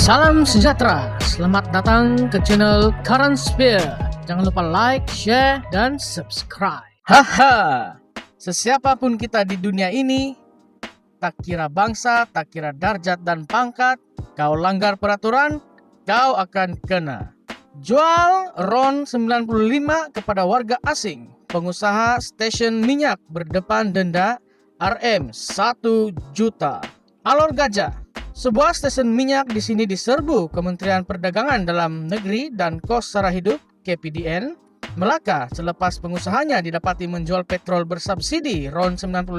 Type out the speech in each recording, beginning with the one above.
Salam sejahtera, selamat datang ke channel Current Sphere. Jangan lupa like, share, dan subscribe. Haha, sesiapapun kita di dunia ini, tak kira bangsa, tak kira darjat dan pangkat, kau langgar peraturan, kau akan kena. Jual RON 95 kepada warga asing, pengusaha stesen minyak berdepan denda Rm 1 juta. Alor Gajah. Sebuah stesen minyak di sini diserbu Kementerian Perdagangan Dalam Negeri dan Kos Sara Hidup (KPDN) Melaka selepas pengusahanya didapati menjual petrol bersubsidi RON 95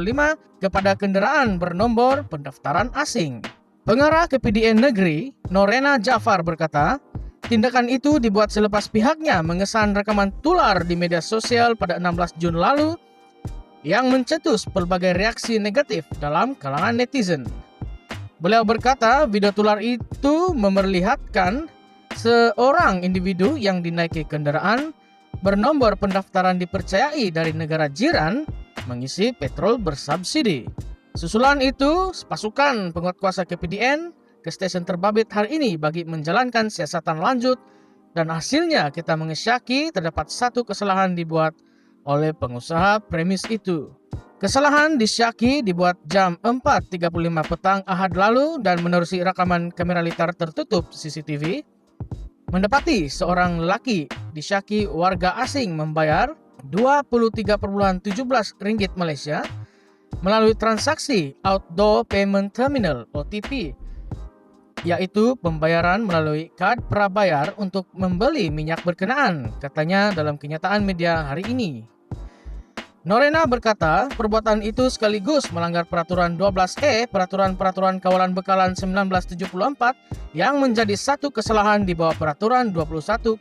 kepada kendaraan bernomor pendaftaran asing. Pengarah KPDN Negeri, Norena Jafar berkata, tindakan itu dibuat selepas pihaknya mengesan rekaman tular di media sosial pada 16 Jun lalu yang mencetus pelbagai reaksi negatif dalam kalangan netizen. Beliau berkata video tular itu memperlihatkan seorang individu yang dinaiki kendaraan bernomor pendaftaran dipercayai dari negara jiran mengisi petrol bersubsidi. Susulan itu, pasukan penguat kuasa KPDN ke stesen terbabit hari ini bagi menjalankan siasatan lanjut dan hasilnya kita mengesyaki terdapat satu kesalahan dibuat oleh pengusaha premis itu. Kesalahan disyaki dibuat jam 4.35 petang Ahad lalu dan menerusi rekaman kamera litar tertutup CCTV, mendapati seorang lelaki disyaki warga asing membayar Rp23.17 Malaysia melalui transaksi Outdoor Payment Terminal (OTP), yaitu pembayaran melalui kad prabayar untuk membeli minyak berkenaan, katanya dalam kenyataan media hari ini. Norena berkata, perbuatan itu sekaligus melanggar Peraturan 12E Peraturan Kawalan Bekalan 1974 yang menjadi satu kesalahan di bawah Peraturan 21-1.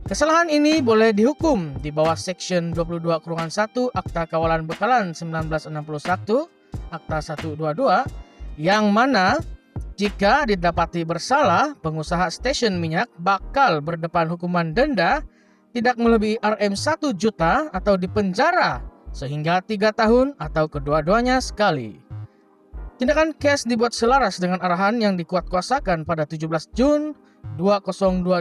Kesalahan ini boleh dihukum di bawah Section 22-1 Akta Kawalan Bekalan 1961, Akta 122, yang mana jika didapati bersalah, pengusaha stesen minyak bakal berdepan hukuman denda tidak melebihi Rm 1 juta atau dipenjara sehingga 3 tahun atau kedua-duanya sekali. Tindakan kes dibuat selaras dengan arahan yang dikuatkuasakan pada 17 Jun 2022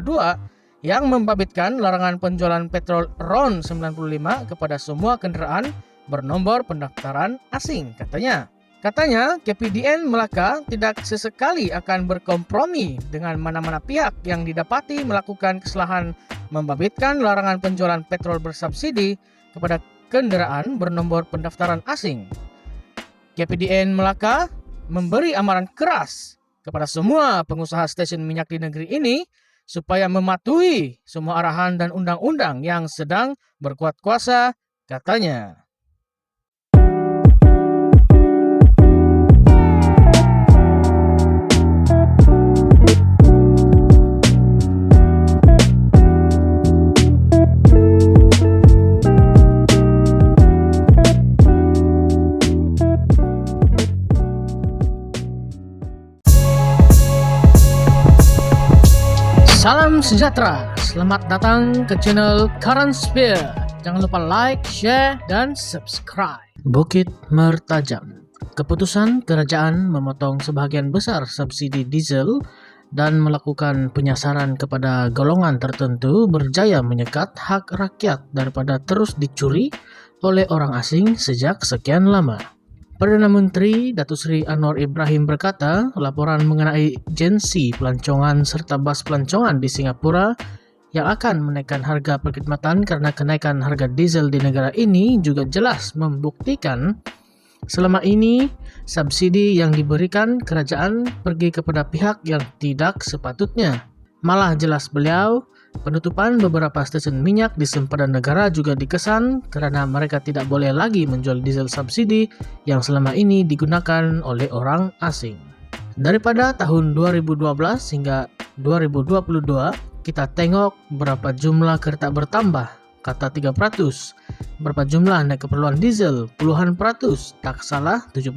yang membabitkan larangan penjualan petrol RON 95 kepada semua kendaraan bernomor pendaftaran asing, katanya. Katanya, KPDN Melaka tidak sesekali akan berkompromi dengan mana-mana pihak yang didapati melakukan kesalahan membabitkan larangan penjualan petrol bersubsidi kepada kendaraan bernomor pendaftaran asing. KPDN Melaka memberi amaran keras kepada semua pengusaha stesen minyak di negeri ini supaya mematuhi semua arahan dan undang-undang yang sedang berkuat kuasa, katanya. Salam sejahtera, selamat datang ke channel Current Sphere. Jangan lupa like, share, dan subscribe. Bukit Mertajam. Keputusan kerajaan memotong sebahagian besar subsidi diesel dan melakukan penyasaran kepada golongan tertentu berjaya menyekat hak rakyat daripada terus dicuri oleh orang asing sejak sekian lama. Perdana Menteri Datuk Seri Anwar Ibrahim berkata, laporan mengenai agensi pelancongan serta bas pelancongan di Singapura yang akan menaikkan harga perkhidmatan karena kenaikan harga diesel di negara ini juga jelas membuktikan selama ini subsidi yang diberikan kerajaan pergi kepada pihak yang tidak sepatutnya. Malah jelas beliau, penutupan beberapa stesen minyak di sempadan negara juga dikesan karena mereka tidak boleh lagi menjual diesel subsidi yang selama ini digunakan oleh orang asing. Daripada tahun 2012 hingga 2022, kita tengok berapa jumlah kereta bertambah, kata 3%. Berapa jumlah naik keperluan diesel, puluhan peratus, tak salah 70%.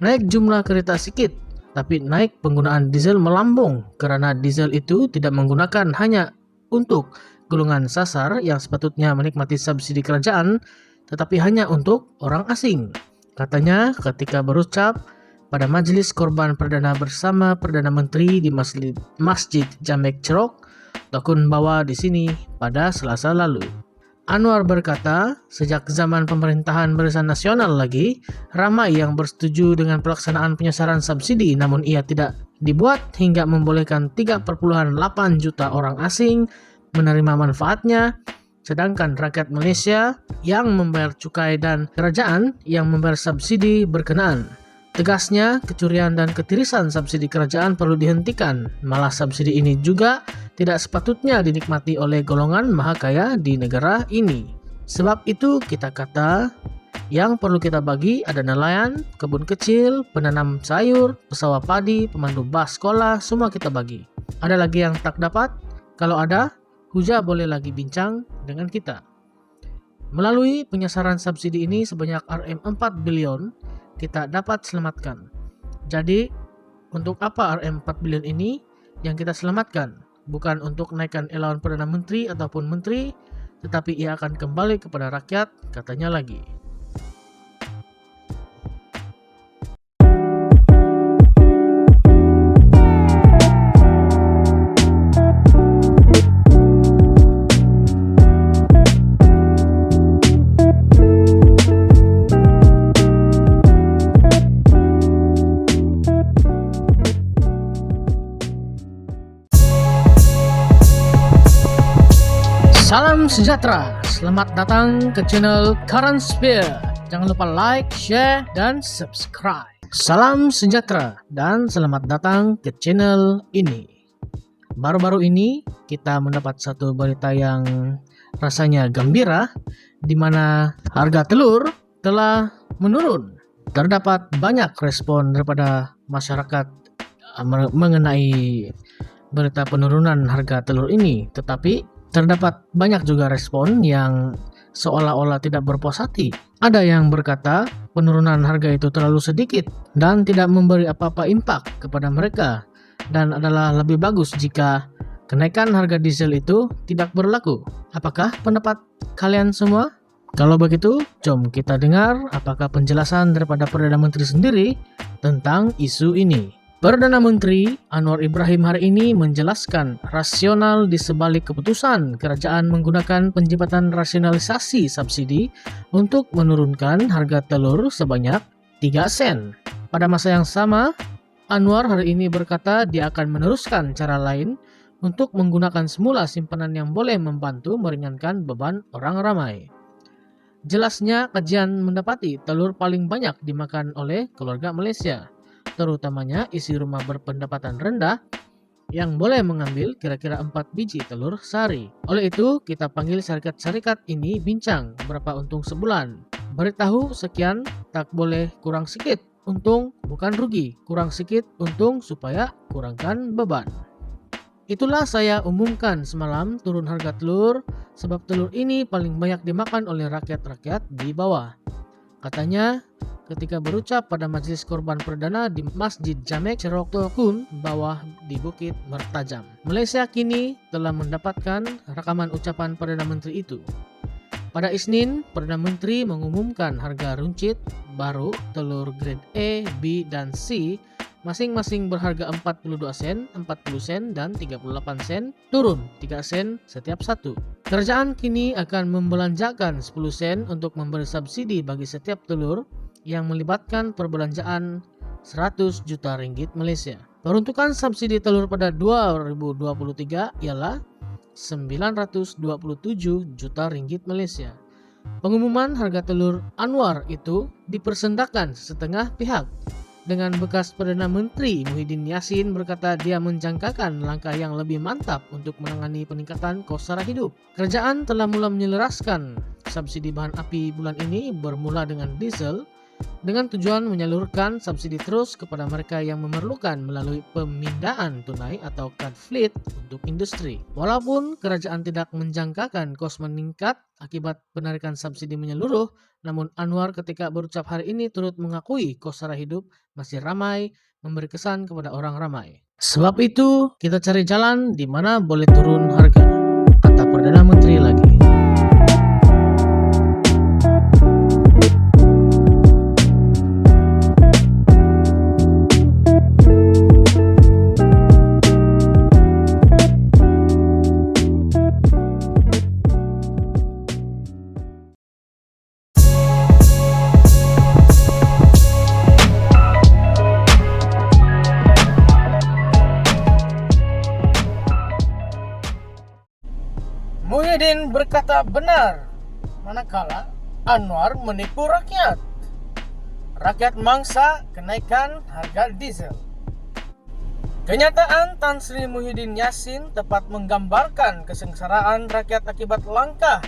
Naik jumlah kereta sikit, tapi naik penggunaan diesel melambung karena diesel itu tidak menggunakan hanya untuk golongan sasar yang sepatutnya menikmati subsidi kerajaan, tetapi hanya untuk orang asing. Katanya ketika berucap pada Majelis Korban Perdana bersama Perdana Menteri di Masjid Jamek Cerok, Tokun Bawah di sini pada Selasa lalu. Anwar berkata, sejak zaman pemerintahan Barisan Nasional lagi, ramai yang bersetuju dengan pelaksanaan penyasaran subsidi, namun ia tidak dibuat hingga membolehkan 3,8 juta orang asing menerima manfaatnya, sedangkan rakyat Malaysia yang membayar cukai dan kerajaan yang membayar subsidi berkenaan. Tegasnya, kecurian dan ketirisan subsidi kerajaan perlu dihentikan. Malah subsidi ini juga tidak sepatutnya dinikmati oleh golongan maha kaya di negara ini. Sebab itu kita kata, yang perlu kita bagi ada nelayan, kebun kecil, penanam sayur, pesawat padi, pemandu bas sekolah, semua kita bagi. Ada lagi yang tak dapat? Kalau ada, Huja boleh lagi bincang dengan kita. Melalui penyasaran subsidi ini sebanyak RM4 bilion kita dapat selamatkan. Jadi, untuk apa RM4 bilion ini yang kita selamatkan? Bukan untuk naikkan elawan Perdana Menteri ataupun Menteri, tetapi ia akan kembali kepada rakyat, katanya lagi. Salam sejahtera, selamat datang ke channel Current Sphere. Jangan lupa like, share, dan subscribe. Salam sejahtera dan selamat datang ke channel ini. Baru-baru ini kita mendapat satu berita yang rasanya gembira, di mana harga telur telah menurun. Terdapat banyak respon daripada masyarakat mengenai berita penurunan harga telur ini, tetapi terdapat banyak juga respon yang seolah-olah tidak berpuas hati. Ada yang berkata penurunan harga itu terlalu sedikit dan tidak memberi apa-apa impak kepada mereka, dan adalah lebih bagus jika kenaikan harga diesel itu tidak berlaku. Apakah pendapat kalian semua? Kalau begitu, jom kita dengar apakah penjelasan daripada Perdana Menteri sendiri tentang isu ini. Perdana Menteri Anwar Ibrahim hari ini menjelaskan rasional di sebalik keputusan kerajaan menggunakan penjembatan rasionalisasi subsidi untuk menurunkan harga telur sebanyak 3 sen. Pada masa yang sama, Anwar hari ini berkata dia akan meneruskan cara lain untuk menggunakan semula simpanan yang boleh membantu meringankan beban orang ramai. Jelasnya, kajian mendapati telur paling banyak dimakan oleh keluarga Malaysia, terutamanya isi rumah berpendapatan rendah yang boleh mengambil kira-kira 4 biji telur sehari. Oleh itu, kita panggil syarikat-syarikat ini bincang berapa untung sebulan. Beritahu sekian, tak boleh kurang sikit. Untung bukan rugi, kurang sikit untung supaya kurangkan beban. Itulah saya umumkan semalam turun harga telur, sebab telur ini paling banyak dimakan oleh rakyat-rakyat di bawah. Katanya, ketika berucap pada Majelis Korban Perdana di Masjid Jamek Cerok Tokun Bawah di Bukit Mertajam. Malaysia kini telah mendapatkan rekaman ucapan Perdana Menteri itu. Pada Isnin, Perdana Menteri mengumumkan harga runcit baru telur grade A, B, dan C masing-masing berharga 42 sen, 40 sen, dan 38 sen, turun 3 sen setiap satu. Kerajaan kini akan membelanjakan 10 sen untuk memberi subsidi bagi setiap telur yang melibatkan perbelanjaan 100 juta ringgit Malaysia. Peruntukan subsidi telur pada 2023 ialah 927 juta ringgit Malaysia. Pengumuman harga telur Anwar itu dipersendakan setengah pihak, dengan bekas Perdana Menteri Muhyiddin Yassin berkata dia menjangkakan langkah yang lebih mantap untuk menangani peningkatan kos sara hidup. Kerajaan telah mula menyelaraskan subsidi bahan api bulan ini bermula dengan diesel, dengan tujuan menyalurkan subsidi terus kepada mereka yang memerlukan melalui pemindahan tunai atau card fleet untuk industri. Walaupun kerajaan tidak menjangkakan kos meningkat akibat penarikan subsidi menyeluruh, namun Anwar ketika berucap hari ini turut mengakui kos sara hidup masih ramai, memberi kesan kepada orang ramai. Sebab itu, kita cari jalan di mana boleh turun harga, kata Perdana Menteri lagi. Muhyiddin berkata benar, manakala Anwar menipu rakyat. Rakyat mangsa kenaikan harga diesel. Kenyataan Tan Sri Muhyiddin Yassin tepat menggambarkan kesengsaraan rakyat akibat langkah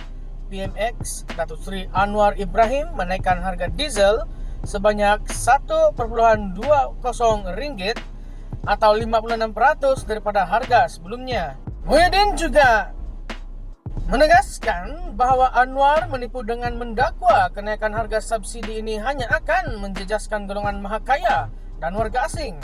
PMX Datuk Sri Anwar Ibrahim menaikkan harga diesel sebanyak 1,20 ringgit atau 56% daripada harga sebelumnya. Muhyiddin juga menegaskan bahwa Anwar menipu dengan mendakwa kenaikan harga subsidi ini hanya akan menjejaskan golongan maha kaya dan warga asing.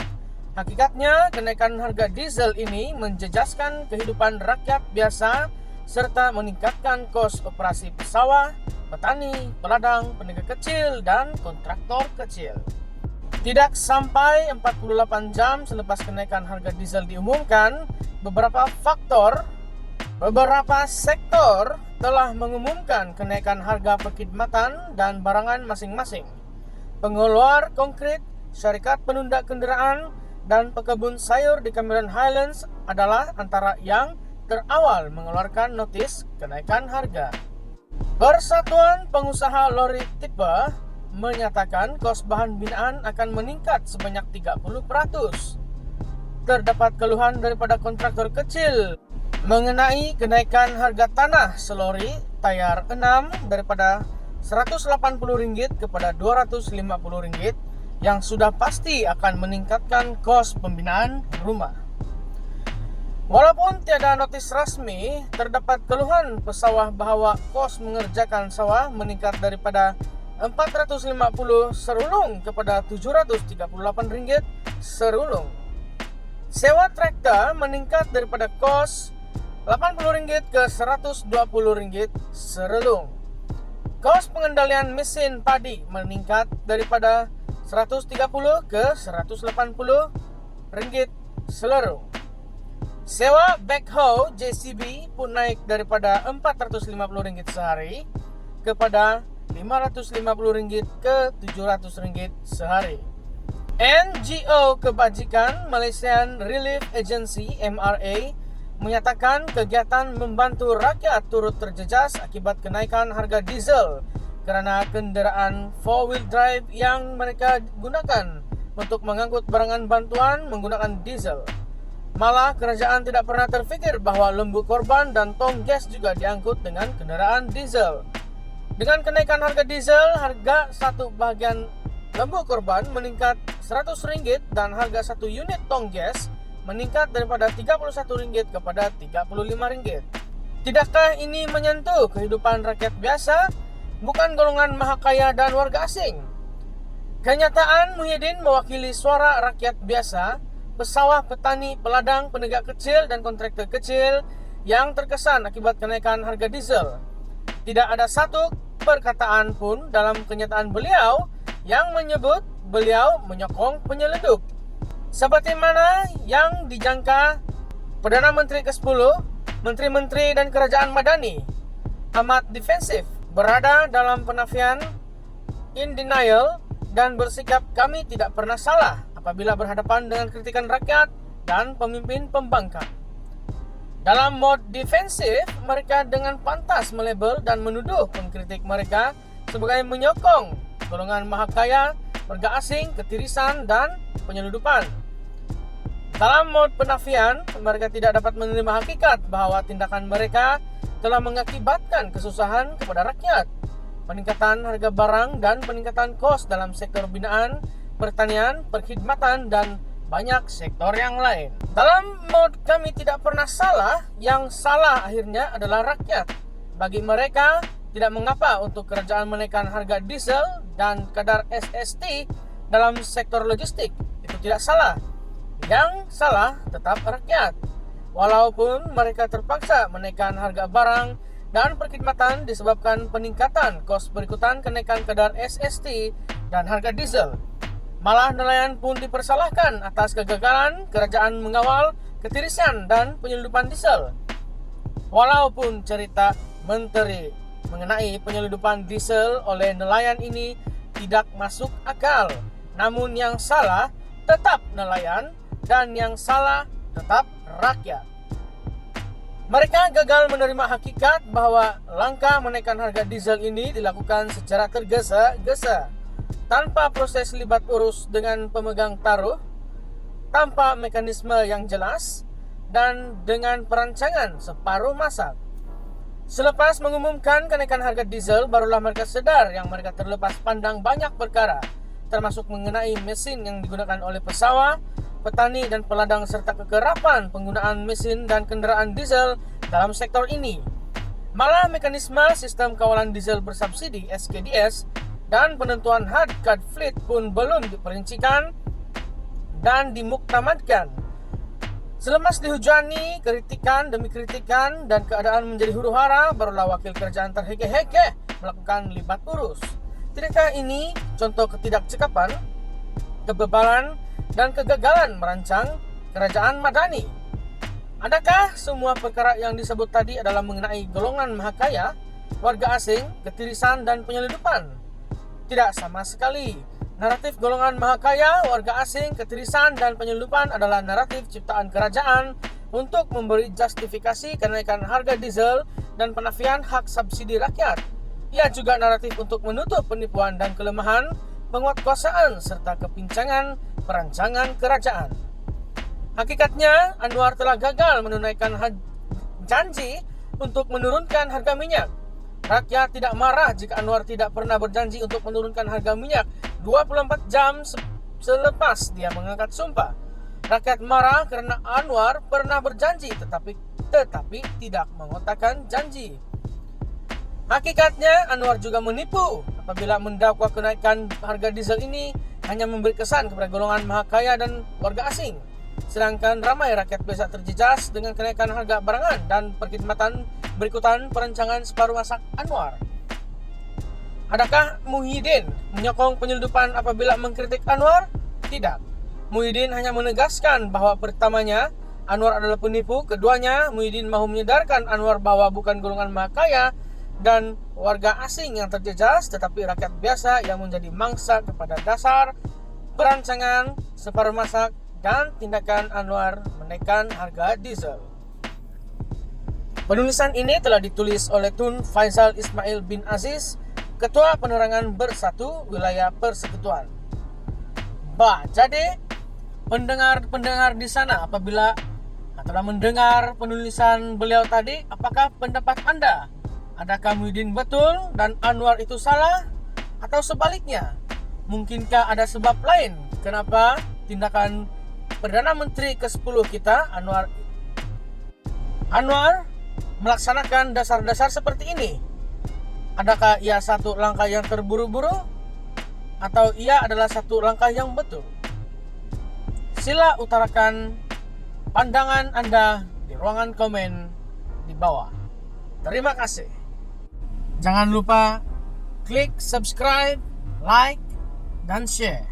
Hakikatnya, kenaikan harga diesel ini menjejaskan kehidupan rakyat biasa serta meningkatkan kos operasi pesawah, petani, peladang, peniaga kecil, dan kontraktor kecil. Tidak sampai 48 jam selepas kenaikan harga diesel diumumkan, beberapa sektor telah mengumumkan kenaikan harga perkhidmatan dan barangan masing-masing. Pengeluar konkret, syarikat penunda kenderaan, dan pekebun sayur di Cameron Highlands adalah antara yang terawal mengeluarkan notis kenaikan harga. Persatuan Pengusaha Lori Tipe menyatakan kos bahan binaan akan meningkat sebanyak 30%. Terdapat keluhan daripada kontraktor kecil mengenai kenaikan harga tanah selori tayar 6 daripada Rp180 kepada Rp250 yang sudah pasti akan meningkatkan kos pembinaan rumah. Walaupun tiada notis rasmi, terdapat keluhan pesawah bahawa kos mengerjakan sawah meningkat daripada Rp450 serulung kepada Rp738 serulung. Sewa traktor meningkat daripada kos Rp80 ke Rp120 serulung. Kos pengendalian mesin padi meningkat daripada Rp130 ke Rp180 serulung. Sewa backhoe JCB pun naik daripada Rp450 sehari kepada Rp550 ke Rp700 sehari. NGO Kebajikan Malaysian Relief Agency MRA menyatakan kegiatan membantu rakyat turut terjejas akibat kenaikan harga diesel kerana kenderaan 4-wheel drive yang mereka gunakan untuk mengangkut barangan bantuan menggunakan diesel. Malah kerajaan tidak pernah terfikir bahawa lembu korban dan tong gas juga diangkut dengan kenderaan diesel. Dengan kenaikan harga diesel, harga satu bahagian lembu korban meningkat Rp100 dan harga satu unit tong gas meningkat daripada Rp31 kepada Rp35. Tidakkah ini menyentuh kehidupan rakyat biasa? Bukan golongan maha kaya dan warga asing. Kenyataan Muhyiddin mewakili suara rakyat biasa, pesawah, petani, peladang, penegak kecil dan kontraktor kecil yang terkesan akibat kenaikan harga diesel. Tidak ada satu perkataan pun dalam kenyataan beliau yang menyebut beliau menyokong penyelundup. Seperti mana yang dijangka Perdana Menteri ke-10, Menteri-Menteri dan Kerajaan Madani amat defensif, berada dalam penafian in denial dan bersikap kami tidak pernah salah apabila berhadapan dengan kritikan rakyat dan pemimpin pembangkang. Dalam mod defensif, mereka dengan pantas melabel dan menuduh pengkritik mereka sebagai menyokong golongan maha kaya, warga asing, ketirisan dan penyelundupan. Dalam mod penafian, mereka tidak dapat menerima hakikat bahawa tindakan mereka telah mengakibatkan kesusahan kepada rakyat, peningkatan harga barang dan peningkatan kos dalam sektor binaan, pertanian, perkhidmatan dan banyak sektor yang lain. Dalam mod kami tidak pernah salah, yang salah akhirnya adalah rakyat. Bagi mereka, tidak mengapa untuk kerajaan menaikkan harga diesel dan kadar SST dalam sektor logistik. Itu tidak salah. Yang salah tetap rakyat. Walaupun mereka terpaksa menaikkan harga barang dan perkhidmatan disebabkan peningkatan kos berikutan kenaikan kadar SST dan harga diesel. Malah nelayan pun dipersalahkan atas kegagalan kerajaan mengawal ketirisan dan penyelundupan diesel. Walaupun cerita menteri mengenai penyelundupan diesel oleh nelayan ini tidak masuk akal, namun yang salah tetap nelayan dan yang salah tetap rakyat. Mereka gagal menerima hakikat bahwa langkah menaikkan harga diesel ini dilakukan secara tergesa-gesa, tanpa proses libat urus dengan pemegang taruh, tanpa mekanisme yang jelas, dan dengan perancangan separuh masak. Selepas mengumumkan kenaikan harga diesel, barulah mereka sadar yang mereka terlepas pandang banyak perkara, termasuk mengenai mesin yang digunakan oleh pesawat, petani dan peladang serta kekerapan penggunaan mesin dan kendaraan diesel dalam sektor ini. Malah mekanisme sistem kawalan diesel bersubsidi SKDS dan penentuan harga fleet pun belum diperincikan dan dimuktamadkan. Selepas dihujani kritikan demi kritikan dan keadaan menjadi huru-hara, barulah wakil kerajaan terhekeh-hekeh melakukan libat urus. Tidakkah ini contoh ketidakcekapan, kebebalan, dan kegagalan merancang kerajaan madani? Adakah semua perkara yang disebut tadi adalah mengenai golongan mahakaya, warga asing, ketirisan, dan penyelundupan? Tidak sama sekali. Naratif golongan mahakaya, warga asing, ketirisan, dan penyelundupan adalah naratif ciptaan kerajaan untuk memberi justifikasi kenaikan harga diesel dan penafian hak subsidi rakyat. Ia juga naratif untuk menutup penipuan dan kelemahan, penguatkuasaan, serta kepincangan perancangan kerajaan. Hakikatnya, Anwar telah gagal menunaikan janji untuk menurunkan harga minyak. Rakyat tidak marah jika Anwar tidak pernah berjanji untuk menurunkan harga minyak 24 jam selepas dia mengangkat sumpah. Rakyat marah karena Anwar pernah berjanji tetapi tidak mengotakkan janji. Hakikatnya, Anwar juga menipu apabila mendakwa kenaikan harga diesel ini hanya memberi kesan kepada golongan mahakaya dan warga asing, sedangkan ramai rakyat biasa terjejas dengan kenaikan harga barangan dan perkhidmatan berikutan perancangan separuh masak Anwar. Adakah Muhyiddin menyokong penyelundupan apabila mengkritik Anwar? Tidak. Muhyiddin hanya menegaskan bahwa pertamanya Anwar adalah penipu, keduanya Muhyiddin mahu menyadarkan Anwar bahwa bukan golongan mahakaya dan warga asing yang terjejas, tetapi rakyat biasa yang menjadi mangsa kepada dasar perancangan separuh masak dan tindakan Anwar menaikkan harga diesel. Penulisan ini telah ditulis oleh Tun Faisal Ismail bin Aziz, Ketua Penerangan Bersatu Wilayah Persekutuan. Jadi pendengar di sana, apabila telah mendengar penulisan beliau tadi, apakah pendapat Anda? Adakah Muhyiddin betul dan Anwar itu salah? Atau sebaliknya? Mungkinkah ada sebab lain kenapa tindakan Perdana Menteri ke-10 kita, Anwar melaksanakan dasar-dasar seperti ini? Adakah ia satu langkah yang terburu-buru? Atau ia adalah satu langkah yang betul? Sila utarakan pandangan Anda di ruangan komen di bawah. Terima kasih. Jangan lupa klik subscribe, like, dan share.